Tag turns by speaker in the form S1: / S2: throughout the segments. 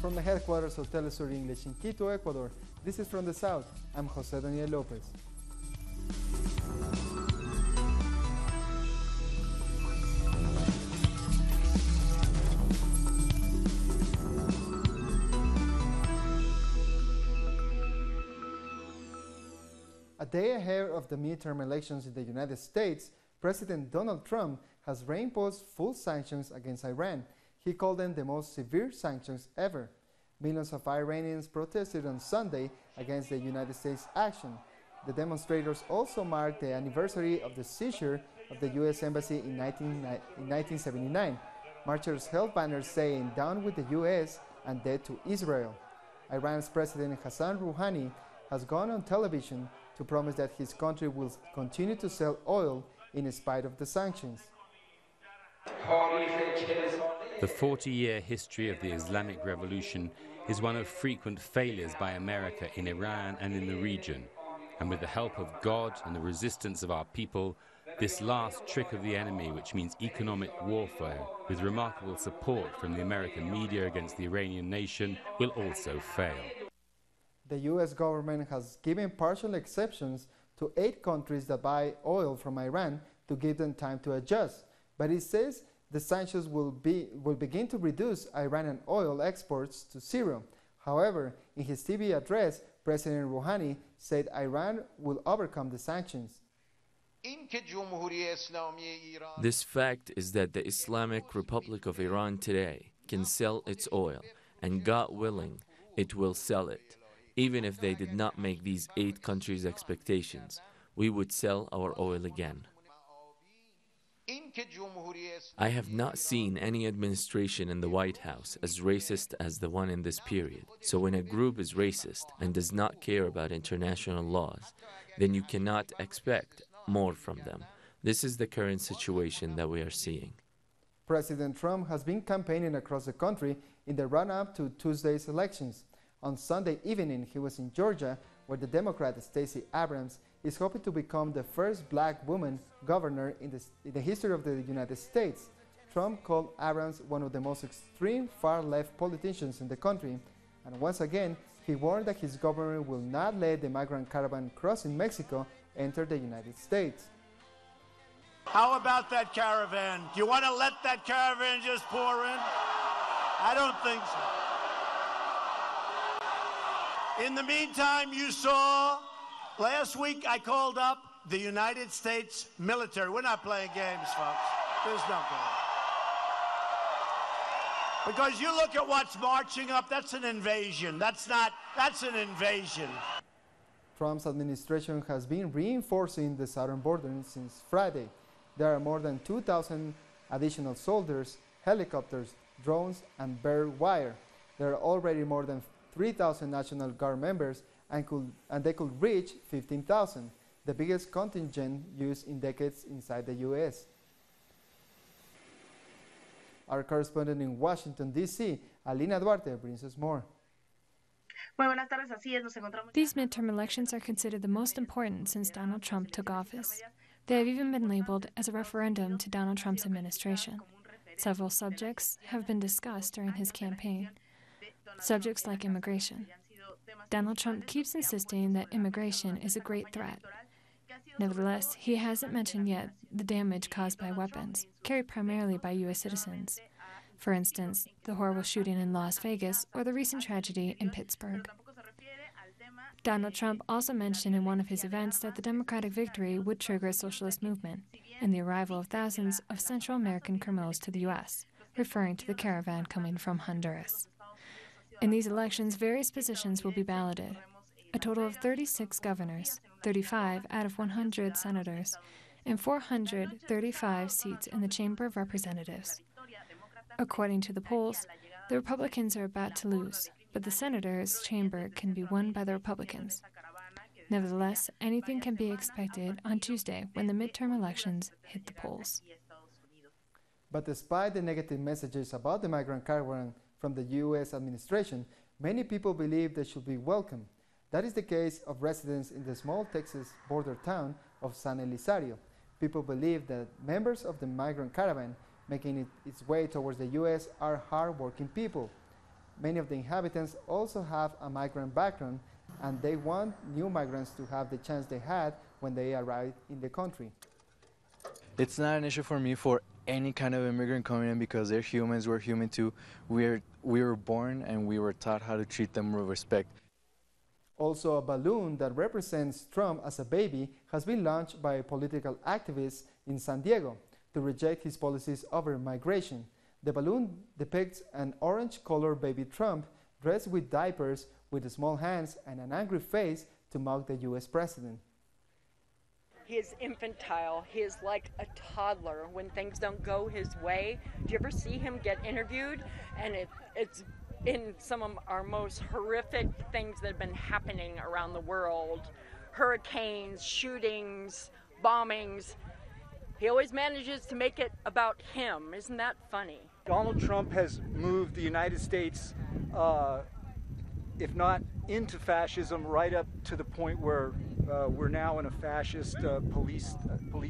S1: From the headquarters of Telesur English in Quito, Ecuador, this is From the South. I'm Jose Daniel Lopez. A day ahead of the midterm elections in the United States, President Donald Trump has reimposed full sanctions against Iran. He called them the most severe sanctions ever. Millions of Iranians protested on Sunday against the United States action. The demonstrators also marked the anniversary of the seizure of the U.S. Embassy in 1979. Marchers held banners saying, "Down with the U.S. and dead to Israel." Iran's President Hassan Rouhani has gone on television to promise that his country will continue to sell oil in spite of the sanctions.
S2: The 40-year history of the Islamic Revolution is one of frequent failures by America in Iran and in the region. And with the help of God and the resistance of our people, this last trick of the enemy, which means economic warfare, with remarkable support from the American media against the Iranian nation, will also fail.
S1: The U.S. government has given partial exceptions to 8 countries that buy oil from Iran to give them time to adjust. But it says the sanctions will begin to reduce Iranian oil exports to zero. However, in his TV address, President Rouhani said Iran will overcome the sanctions.
S3: This fact is that the Islamic Republic of Iran today can sell its oil, and God willing, it will sell it. Even if they did not make these 8 countries' expectations, we would sell our oil again. I have not seen any administration in the White House as racist as the one in this period. So when a group is racist and does not care about international laws, then you cannot expect more from them. This is the current situation that we are seeing.
S1: President Trump has been campaigning across the country in the run-up to Tuesday's elections. On Sunday evening, he was in Georgia, where the Democrat Stacey Abrams is hoping to become the first black woman governor in the history of the United States. Trump called Abrams one of the most extreme far-left politicians in the country, and once again, he warned that his government will not let the Migrant Caravan crossing Mexico enter the United States.
S4: How about that caravan? Do you want to let that caravan just pour in? I don't think so. In the meantime, you saw, last week I called up the United States military. We're not playing games, folks. There's no game. Because you look at what's marching up, that's an invasion. That's an invasion.
S1: Trump's administration has been reinforcing the southern border since Friday. There are more than 2,000 additional soldiers, helicopters, drones, and barbed wire. There are already more than 3,000 National Guard members, and they could reach 15,000, the biggest contingent used in decades inside the U.S. Our correspondent in Washington, D.C., Alina Duarte, brings us more.
S5: These midterm elections are considered the most important since Donald Trump took office. They have even been labeled as a referendum to Donald Trump's administration. Several subjects have been discussed during his campaign. Subjects like immigration. Donald Trump keeps insisting that immigration is a great threat. Nevertheless, he hasn't mentioned yet the damage caused by weapons, carried primarily by U.S. citizens. For instance, the horrible shooting in Las Vegas or the recent tragedy in Pittsburgh. Donald Trump also mentioned in one of his events that the Democratic victory would trigger a socialist movement and the arrival of thousands of Central American criminals to the U.S., referring to the caravan coming from Honduras. In these elections, various positions will be balloted. A total of 36 governors, 35 out of 100 senators, and 435 seats in the Chamber of Representatives. According to the polls, the Republicans are about to lose, but the senators' chamber can be won by the Republicans. Nevertheless, anything can be expected on Tuesday when the midterm elections hit the polls.
S1: But despite the negative messages about the Migrant Caravan from the U.S. administration, many people believe they should be welcome. That is the case of residents in the small Texas border town of San Elizario. People believe that members of the Migrant Caravan making its way towards the U.S. are hard-working people. Many of the inhabitants also have a migrant background, and they want new migrants to have the chance they had when they arrived in the country.
S6: It's not an issue for me for any kind of immigrant coming in because they're humans, we're human too. We were born and we were taught how to treat them with respect.
S1: Also, a balloon that represents Trump as a baby has been launched by political activists in San Diego to reject his policies over migration. The balloon depicts an orange-colored baby Trump dressed with diapers with small hands and an angry face to mock the U.S. president.
S7: He is infantile. He is like a toddler when things don't go his way. Do you ever see him get interviewed? And it's in some of our most horrific things that have been happening around the world. Hurricanes, shootings, bombings. He always manages to make it about him. Isn't that funny?
S8: Donald Trump has moved the United States, if not into fascism, right up to the point where we're now in a fascist police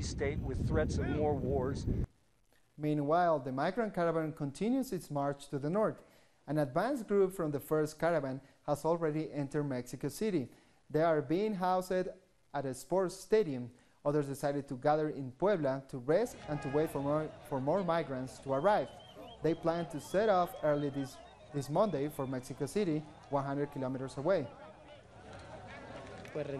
S8: state with threats of more wars.
S1: Meanwhile, the Migrant Caravan continues its march to the north. An advanced group from the first caravan has already entered Mexico City. They are being housed at a sports stadium. Others decided to gather in Puebla to rest and to wait for more migrants to arrive. They plan to set off early this Monday for Mexico City, 100 kilometers away.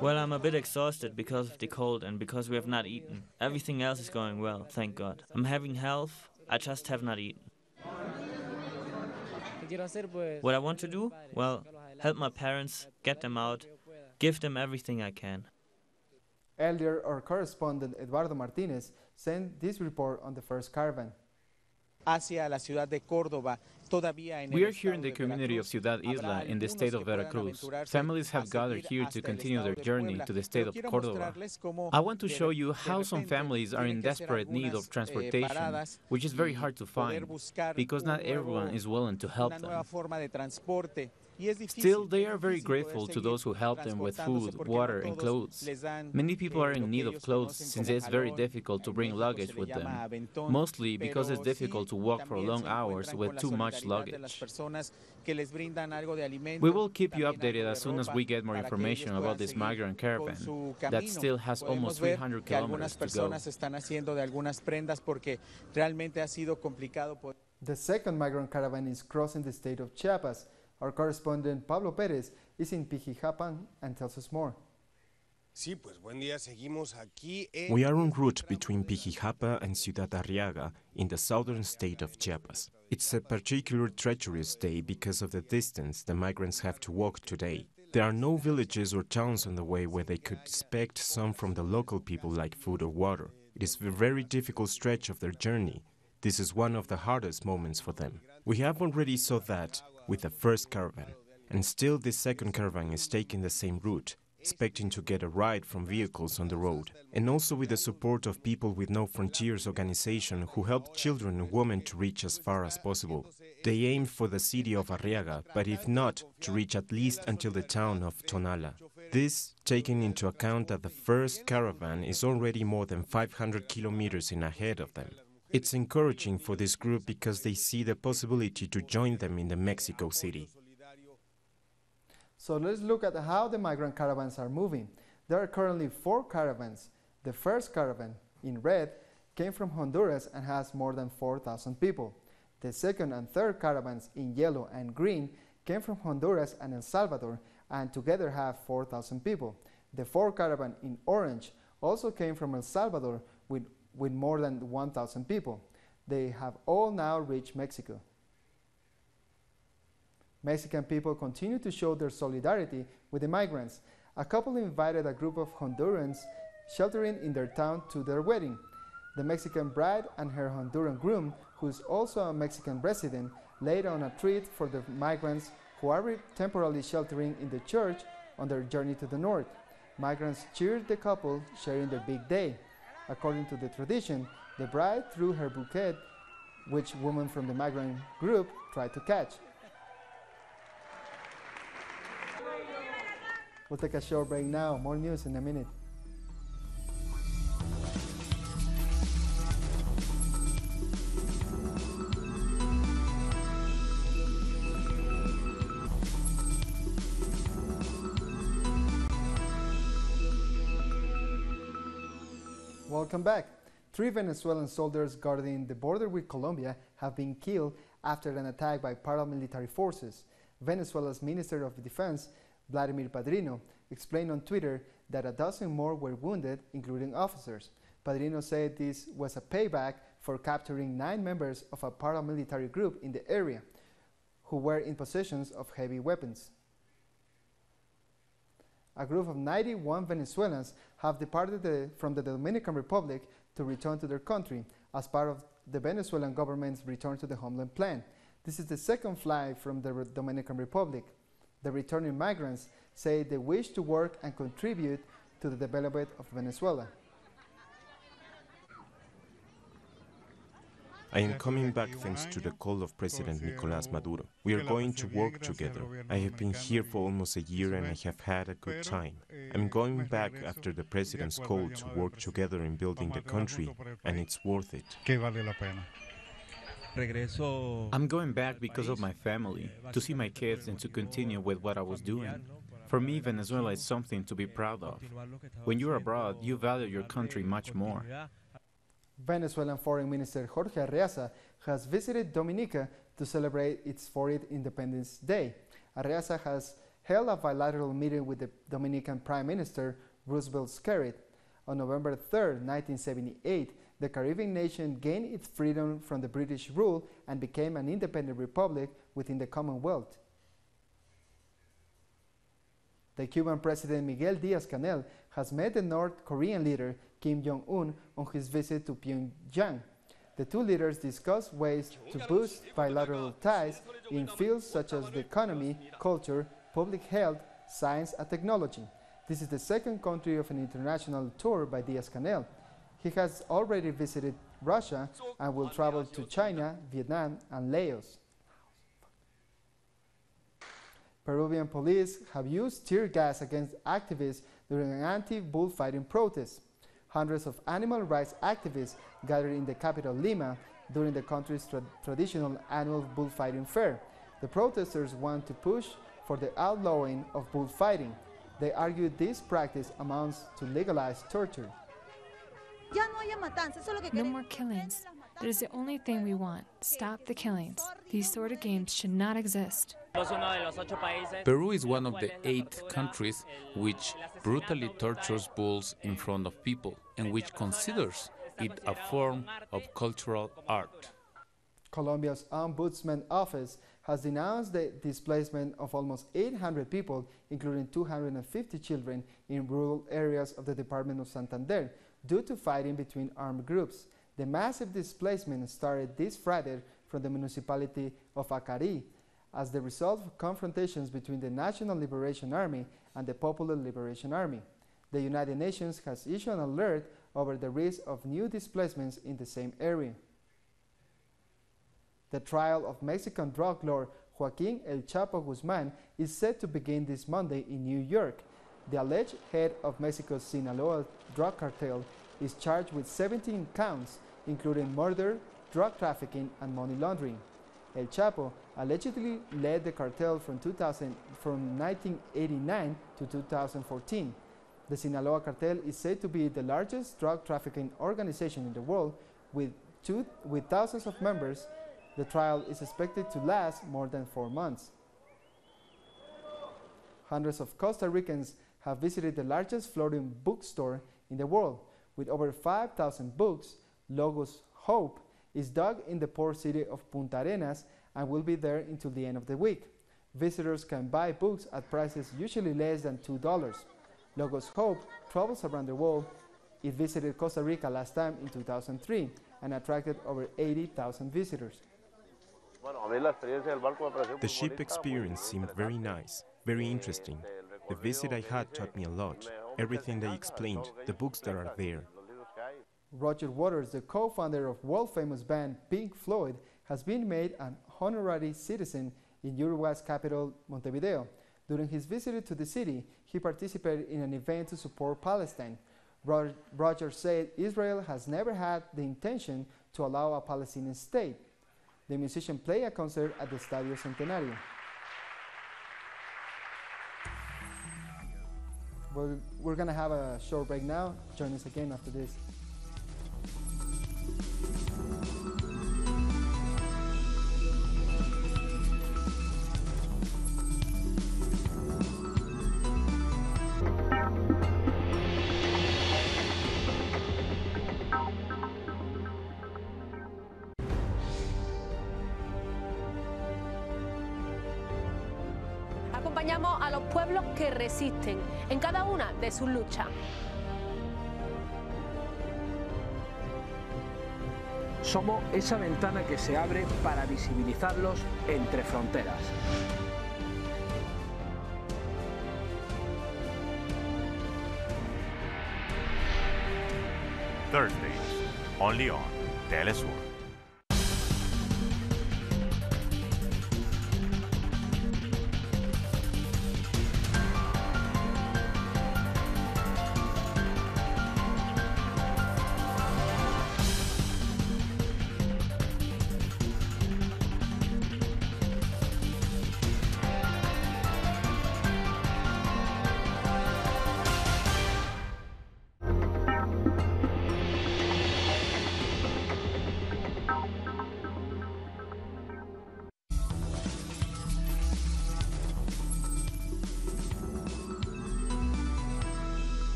S9: Well, I'm a bit exhausted because of the cold and because we have not eaten. Everything else is going well, thank God. I'm having health, I just have not eaten. What I want to do? Well, help my parents, get them out, give them everything I can.
S1: Earlier, our correspondent Eduardo Martinez sent this report on the first caravan.
S10: We are
S11: here in the community of Ciudad Isla in the state of Veracruz. Families have gathered here to continue their journey to the state of Córdoba. I want to show you how some families are in desperate need of transportation, which is very hard to find, because not everyone is willing to help them. Still, they are very grateful to those who help them with food, water, and clothes. Many people are in need of clothes since it's very difficult to bring luggage with them, mostly because it's difficult to walk for long hours with too much luggage. We will keep you updated as soon as we get more information about this migrant caravan that still has almost 300 kilometers to go.
S1: The second migrant caravan is crossing the state of Chiapas. Our correspondent Pablo Pérez is in Pijijapan and tells us more.
S12: We are en route between Pijijapa and Ciudad Arriaga in the southern state of Chiapas. It's a particularly treacherous day because of the distance the migrants have to walk today. There are no villages or towns on the way where they could expect some from the local people like food or water. It is a very difficult stretch of their journey. This is one of the hardest moments for them. We have already saw that with the first caravan, and still this second caravan is taking the same route, expecting to get a ride from vehicles on the road, and also with the support of People with No Frontiers organization who help children and women to reach as far as possible. They aim for the city of Arriaga, but if not, to reach at least until the town of Tonala. This taking into account that the first caravan is already more than 500 kilometers in ahead of them. It's encouraging for this group because they see the possibility to join them in the Mexico City.
S1: So let's look at how the migrant caravans are moving. There are currently 4 caravans. The first caravan, in red, came from Honduras and has more than 4,000 people. The second and third caravans, in yellow and green, came from Honduras and El Salvador and together have 4,000 people. The fourth caravan, in orange, also came from El Salvador with more than 1,000 people. They have all now reached Mexico. Mexican people continue to show their solidarity with the migrants. A couple invited a group of Hondurans sheltering in their town to their wedding. The Mexican bride and her Honduran groom, who is also a Mexican resident, laid on a treat for the migrants who are temporarily sheltering in the church on their journey to the north. Migrants cheered the couple sharing their big day. According to the tradition, the bride threw her bouquet, which women from the migrant group tried to catch. We'll take a short break now. More news in a minute. Welcome back. 3 Venezuelan soldiers guarding the border with Colombia have been killed after an attack by paramilitary forces. Venezuela's Minister of Defense, Vladimir Padrino, explained on Twitter that a dozen more were wounded, including officers. Padrino said this was a payback for capturing 9 members of a paramilitary group in the area who were in possession of heavy weapons. A group of 91 Venezuelans have departed from the Dominican Republic to return to their country as part of the Venezuelan government's Return to the Homeland plan. This is the second flight from the Dominican Republic. The returning migrants say they wish to work and contribute to the development of Venezuela.
S12: I am coming back thanks to the call of President Nicolás Maduro. We are going to work together. I have been here for almost a year and I have had a good time. I'm going back after the President's call to work together in building the country, and it's worth it.
S11: I'm going back because of my family, to see my kids and to continue with what I was doing. For me, Venezuela is something to be proud of. When you're abroad, you value your country much more.
S1: Venezuelan Foreign Minister Jorge Arreaza has visited Dominica to celebrate its 40th Independence Day. Arreaza has held a bilateral meeting with the Dominican Prime Minister Roosevelt Skerrit. On November 3, 1978, the Caribbean nation gained its freedom from the British rule and became an independent republic within the Commonwealth. The Cuban President Miguel Díaz-Canel has met the North Korean leader Kim Jong-un on his visit to Pyongyang. The two leaders discussed ways to boost bilateral ties in fields such as the economy, culture, public health, science, and technology. This is the second country of an international tour by Díaz-Canel. He has already visited Russia and will travel to China, Vietnam, and Laos. Peruvian police have used tear gas against activists during an anti-bullfighting protest. Hundreds of animal rights activists gathered in the capital Lima during the country's traditional annual bullfighting fair. The protesters want to push for the outlawing of bullfighting. They argue this practice amounts to legalized torture.
S5: No more killings. That is the only thing we want. Stop the killings. These sort of games should not exist.
S10: Peru is one of the 8 countries which brutally tortures bulls in front of people and which considers it a form of cultural art.
S1: Colombia's Ombudsman Office has denounced the displacement of almost 800 people, including 250 children, in rural areas of the Department of Santander due to fighting between armed groups. The massive displacement started this Friday from the municipality of Acari as the result of confrontations between the National Liberation Army and the Popular Liberation Army. The United Nations has issued an alert over the risk of new displacements in the same area. The trial of Mexican drug lord Joaquin El Chapo Guzman is set to begin this Monday in New York. The alleged head of Mexico's Sinaloa drug cartel is charged with 17 counts, including murder, drug trafficking, and money laundering. El Chapo allegedly led the cartel from 1989 to 2014. The Sinaloa cartel is said to be the largest drug trafficking organization in the world, with thousands of members. The trial is expected to last more than 4 months. Hundreds of Costa Ricans have visited the largest floating bookstore in the world. With over 5,000 books, Logos Hope is dug in the port city of Punta Arenas and will be there until the end of the week. Visitors can buy books at prices usually less than $2. Logos Hope travels around the world. It visited Costa Rica last time in 2003 and attracted over 80,000 visitors.
S12: The ship experience seemed very nice, very interesting. The visit I had taught me a lot. Everything they explained, the books that are there.
S1: Roger Waters, the co-founder of world-famous band Pink Floyd, has been made an honorary citizen in Uruguay's capital, Montevideo. During his visit to the city, he participated in an event to support Palestine. Roger said Israel has never had the intention to allow a Palestinian state. The musician played a concert at the Estadio Centenario. We're going to have a short break now. Join us again after this.
S13: acompañamos a los pueblos que resisten en cada una de sus luchas.
S14: Somos esa ventana que se abre para visibilizarlos entre fronteras.
S15: Thursdays, only on TeleSur.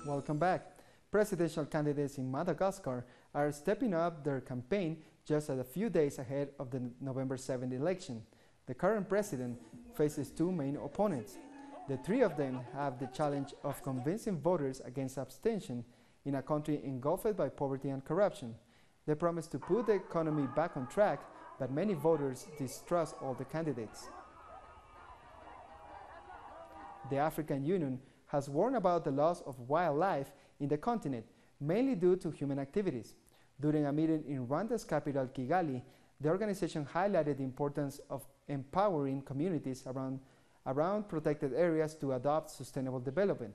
S1: Welcome back. Presidential candidates in Madagascar are stepping up their campaign just a few days ahead of the November 7th election. The current president faces two main opponents. The three of them have the challenge of convincing voters against abstention in a country engulfed by poverty and corruption. They promise to put the economy back on track, but many voters distrust all the candidates. The African Union has warned about the loss of wildlife in the continent, mainly due to human activities. During a meeting in Rwanda's capital, Kigali, the organization highlighted the importance of empowering communities around protected areas to adopt sustainable development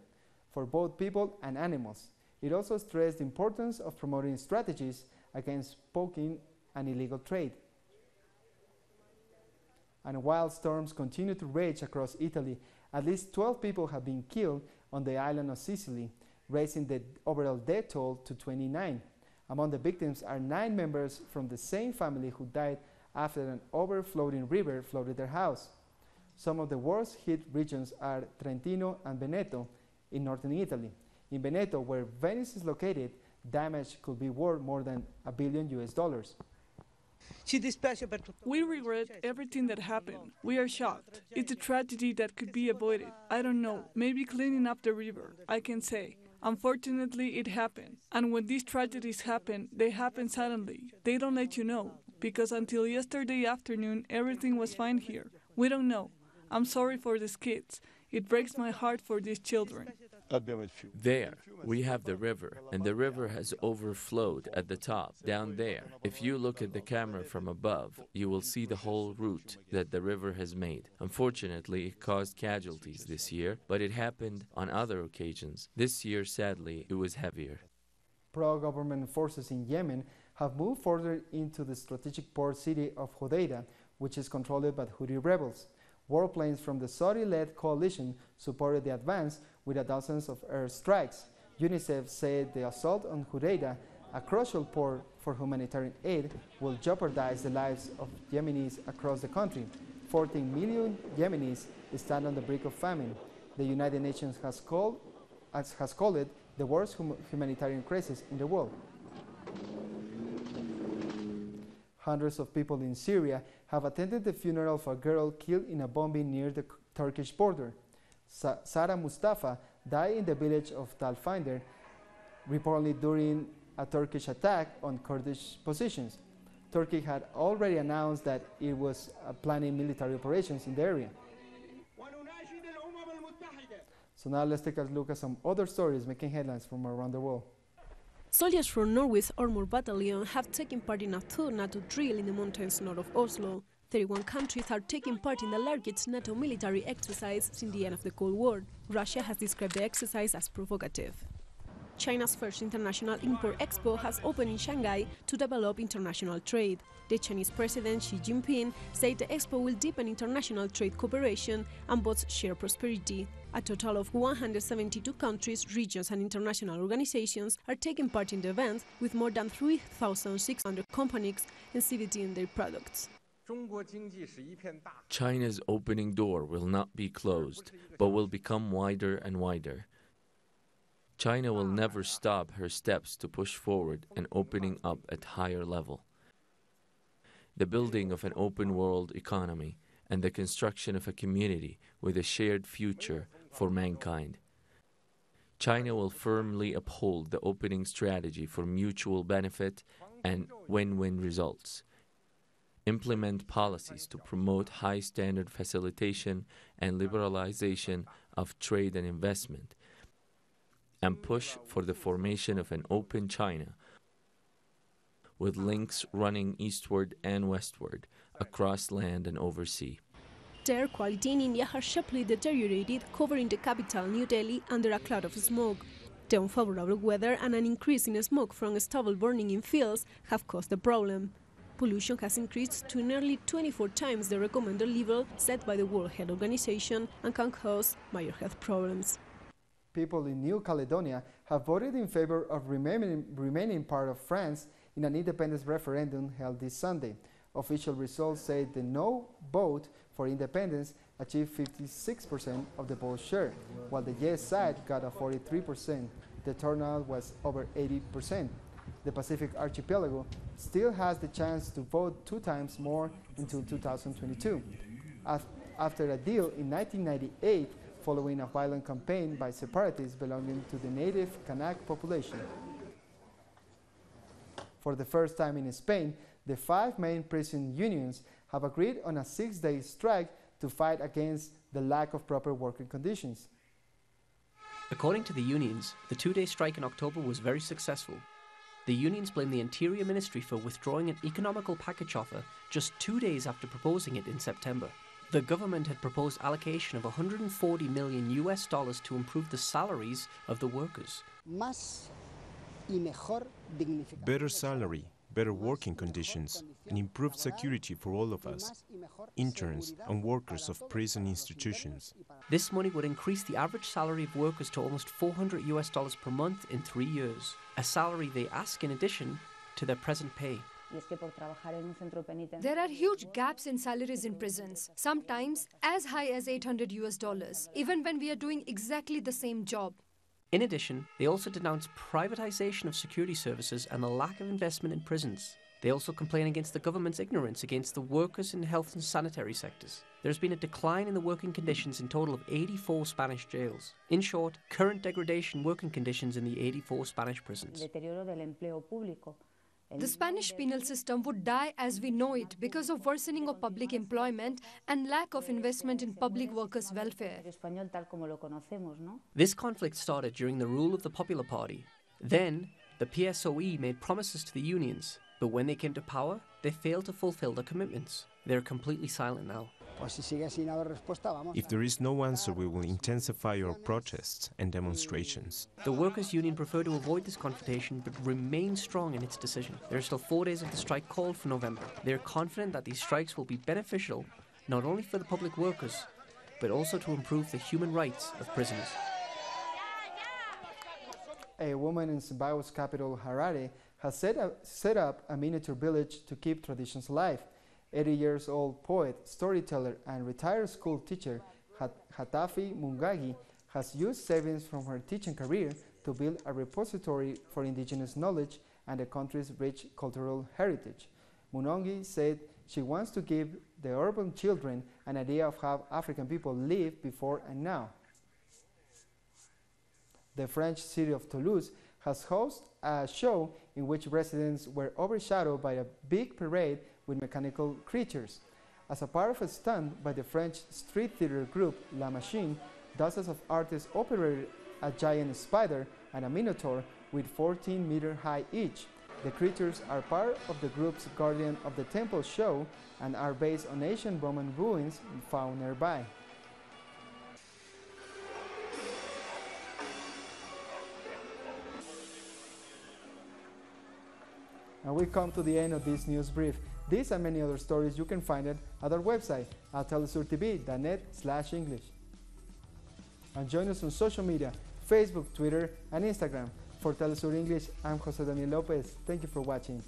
S1: for both people and animals. It also stressed the importance of promoting strategies against poaching and illegal trade. And while storms continue to rage across Italy, at least 12 people have been killed on the island of Sicily, raising the overall death toll to 29. Among the victims are 9 members from the same family who died after an overflowing river flooded their house. Some of the worst hit regions are Trentino and Veneto in northern Italy. In Veneto, where Venice is located, damage could be worth more than $1 billion.
S16: We regret everything that happened. We are shocked. It's a tragedy that could be avoided. I don't know, maybe cleaning up the river, I can say. Unfortunately, it happened. And when these tragedies happen, they happen suddenly. They don't let you know, because until yesterday afternoon, everything was fine here. We don't know. I'm sorry for these kids. It breaks my heart for these children.
S3: There, we have the river, and the river has overflowed at the top, down there. If you look at the camera from above, you will see the whole route that the river has made. Unfortunately, it caused casualties this year, but it happened on other occasions. This year, sadly, it was heavier.
S1: Pro-government forces in Yemen have moved further into the strategic port city of Hodeida, which is controlled by Houthi rebels. Warplanes from the Saudi-led coalition supported the advance with dozens of airstrikes. UNICEF said the assault on Hodeida, a crucial port for humanitarian aid, will jeopardize the lives of Yemenis across the country. 14 million Yemenis stand on the brink of famine. The United Nations has called it the worst humanitarian crisis in the world. Hundreds of people in Syria have attended the funeral of a girl killed in a bombing near the Turkish border. Sara Mustafa died in the village of Talfinder, reportedly during a Turkish attack on Kurdish positions. Turkey had already announced that it was planning military operations in the area. So now let's take a look at some other stories making headlines from around the world.
S13: Soldiers from Norway's Armored Battalion have taken part in a third NATO drill in the mountains north of Oslo. 31 countries are taking part in the largest NATO military exercise since the end of the Cold War. Russia has described the exercise as provocative. China's first International Import Expo has opened in Shanghai to develop international trade. The Chinese President Xi Jinping said the expo will deepen international trade cooperation and both share prosperity. A total of 172 countries, regions and international organizations are taking part in the event, with more than 3,600 companies exhibiting their products.
S3: China's opening door will not be closed, but will become wider and wider. China will never stop her steps to push forward and opening up at higher level. The building of an open world economy and the construction of a community with a shared future for mankind. China will firmly uphold the opening strategy for mutual benefit and win-win results, implement policies to promote high-standard facilitation and liberalization of trade and investment, and push for the formation of an open China with links running eastward and westward across land and over sea.
S13: The air quality in India has sharply deteriorated, covering the capital, New Delhi, under a cloud of smoke. The unfavorable weather and an increase in smoke from stubble burning in fields have caused the problem. Pollution has increased to nearly 24 times the recommended level set by the World Health Organization and can cause major health problems.
S1: People in New Caledonia have voted in favor of remaining part of France in an independence referendum held this Sunday. Official results say the no vote for independence achieved 56% of the vote share, while the yes side got a 43%. The turnout was over 80%. The Pacific Archipelago still has the chance to vote 2 times more until 2022. After a deal in 1998, following a violent campaign by separatists belonging to the native Kanak population. For the first time in Spain, the 5 main prison unions have agreed on a 6-day strike to fight against the lack of proper working conditions.
S17: According to the unions, the 2-day strike in October was very successful. The unions blame the Interior Ministry for withdrawing an economical package offer just 2 days after proposing it in September. The government had proposed allocation of $140 million to improve the salaries of the workers.
S12: Better salary, better working conditions, and improved security for all of us, interns and workers of prison institutions.
S17: This money would increase the average salary of workers to almost $400 per month in 3 years, a salary they ask in addition to their present pay.
S18: There are huge gaps in salaries in prisons, sometimes as high as $800, even when we are doing exactly the same job.
S17: In addition, they also denounce privatization of security services and the lack of investment in prisons. They also complain against the government's ignorance against the workers in health and sanitary sectors. There's been a decline in the working conditions in total of 84 Spanish jails. In short, current degradation working conditions in the 84 Spanish prisons.
S18: The Spanish penal system would die as we know it because of worsening of public employment and lack of investment in public workers' welfare.
S17: This conflict started during the rule of the Popular Party. Then, the PSOE made promises to the unions, but when they came to power, they failed to fulfill their commitments. They're completely silent now.
S12: If there is no answer, we will intensify our protests and demonstrations.
S17: The workers' union prefer to avoid this confrontation but remain strong in its decision. There are still 4 days of the strike called for November. They are confident that these strikes will be beneficial not only for the public workers, but also to improve the human rights of prisoners.
S1: A woman in Zimbabwe's capital, Harare, has set up a miniature village to keep traditions alive. 80-year-old poet, storyteller, and retired school teacher Hatafi Mungagi has used savings from her teaching career to build a repository for indigenous knowledge and the country's rich cultural heritage. Munongi said she wants to give the urban children an idea of how African people lived before and now. The French city of Toulouse has hosted a show in which residents were overshadowed by a big parade with mechanical creatures. As a part of a stunt by the French street theater group La Machine, dozens of artists operated a giant spider and a minotaur with 14-meter high each. The creatures are part of the group's Guardian of the Temple show and are based on ancient Roman ruins found nearby. And we come to the end of this news brief. These and many other stories you can find at our website at telesurtv.net/English. And join us on social media, Facebook, Twitter, and Instagram. For Telesur English, I'm Jose Daniel Lopez. Thank you for watching.